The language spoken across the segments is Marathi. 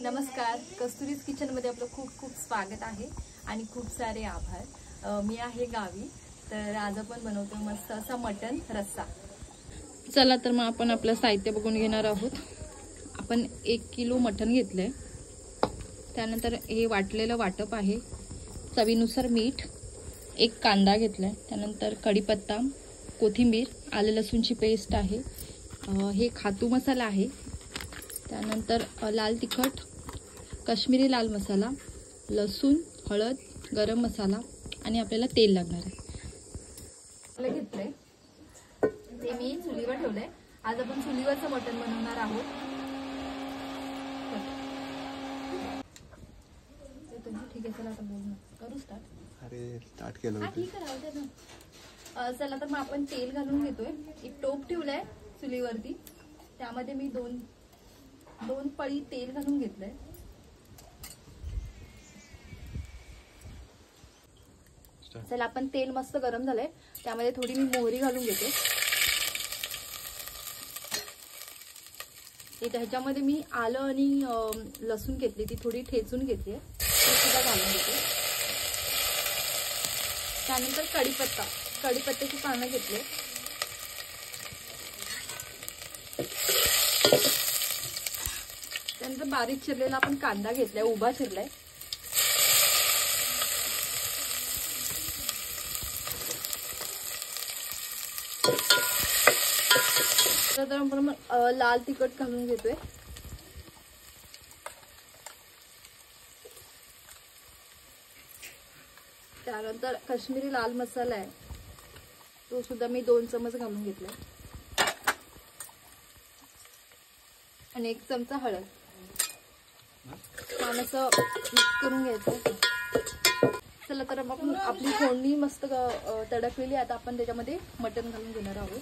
नमस्कार, कस्तुरीज किचनमध्ये आपलं खूप खूप स्वागत आहे आणि खूप सारे आभार। मी आहे गावी, तर आज आपण बनवतो मस्त असा मटन रस्सा। चला तर मग आपण आपलं साहित्य बघून घेणार आहोत। आपण 1 किलो मटन घेतलंय, त्यानंतर हे वाटलेलं वाटप आहे, चवीनुसार मीठ, 1 कांदा घेतलाय, त्यानंतर कढीपत्ता, कोथिंबीर, आले लसूणची पेस्ट आहे, हे खातू मसाला आहे, त्यानंतर लाल तिखट, काश्मीरी लाल मसाला, लसूण, हळद, गरम मसाला आणि आपल्याला तेल लागणार आहे। घेतलंय ते मी चुलीवर ठेवलंय। आज आपण चुलीवरचं मटण बनवणार आहोत। ठीक आहे, चला आता बोलू करू स्टार्ट। अरे स्टार्ट केलं होतं। ठीक आहे, राहू दे ना। चला तर मग आपण तेल घालून घेतोय। एक टोप ठेवलाय चुलीवरती, त्यामध्ये मी दोन पळी तेल घालून घेतलंय। चला आपण तेल मस्त गरम झालंय, त्यामध्ये थोडी मी मोहरी घालून घेते। ह्याच्यामध्ये मी आलं आणि लसूण घेतली, ती थोडी ठेचून घेतली, ती सुद्धा घालून घेते। त्यानंतर कढीपत्त्याची पानं घेतली, त्यानंतर बारीक चिरलेला आपण कांदा घेतलाय, उभा चिरलाय, तर आपण लाल तिखट घालून घेतोय, त्यानंतर काश्मीरी लाल मसाला आहे, तो सुद्धा मी 2 चमच घालून घेतलाय, आणि 1 चमचा हळद। छान असं मिक्स करून घ्यायचं। चला तर आपण आपली फोडणी मस्त तडकलेली, आता आपण त्याच्यामध्ये मटण घालून घेणार आहोत।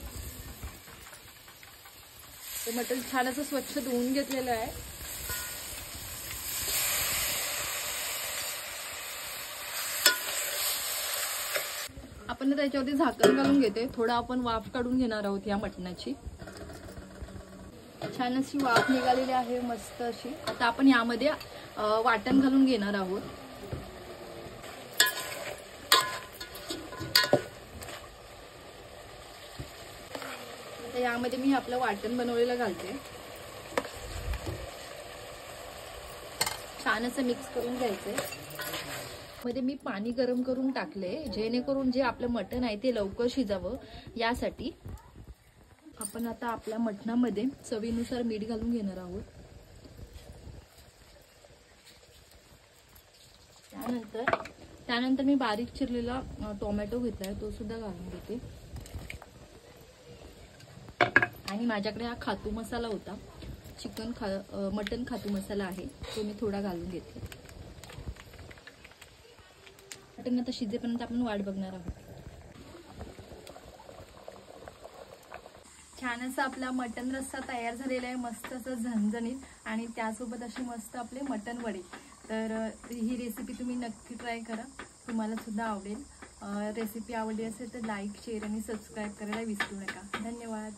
ते मटण छान असं स्वच्छ धुवून घेतलेलं आहे। आपण त्याच्यावरती झाकण घालून घेते, थोडं आपण वाफ काढून घेणार आहोत या मटणाची। छान अशी वाफ निघालेली आहे, मस्त अशी। आता आपण यामध्ये वाटण घालून घेणार आहोत। आता यामध्ये मी आपलं वाटण बनवलेलं घालते, छान असं मिक्स करून घ्यायचंय। मध्ये मी पाणी गरम करून टाकले, जेणेकरून जे आपलं मटण आहे ते लवकर शिजावं यासाठी। आपण आता आपल्या मटणामध्ये चवीनुसार मीठ घालून घेणार आहोत, त्यानंतर मी बारीक चिरलेला टोमॅटो घेतलाय, तो सुद्धा घालून घेते, आणि माझ्याकडे हा खातू मसाला होता, मटन खातू मसाला आहे, तो मी थोडा घालून घेते। मटण आता शिजेपर्यंत आपण वाट बघणार आहोत। छान असं आपला मटन रस्सा तयार झालेला आहे, मस्त असं झणझणीत, आणि त्यासोबत असे मस्त आपले मटन वडे। तर ही रेसिपी तुम्ही नक्की ट्राय करा, तुम्हाला सुद्धा आवडेल। रेसिपी आवडली असेल तर लाईक, शेअर आणि सबस्क्राईब करायला विसरू नका। धन्यवाद।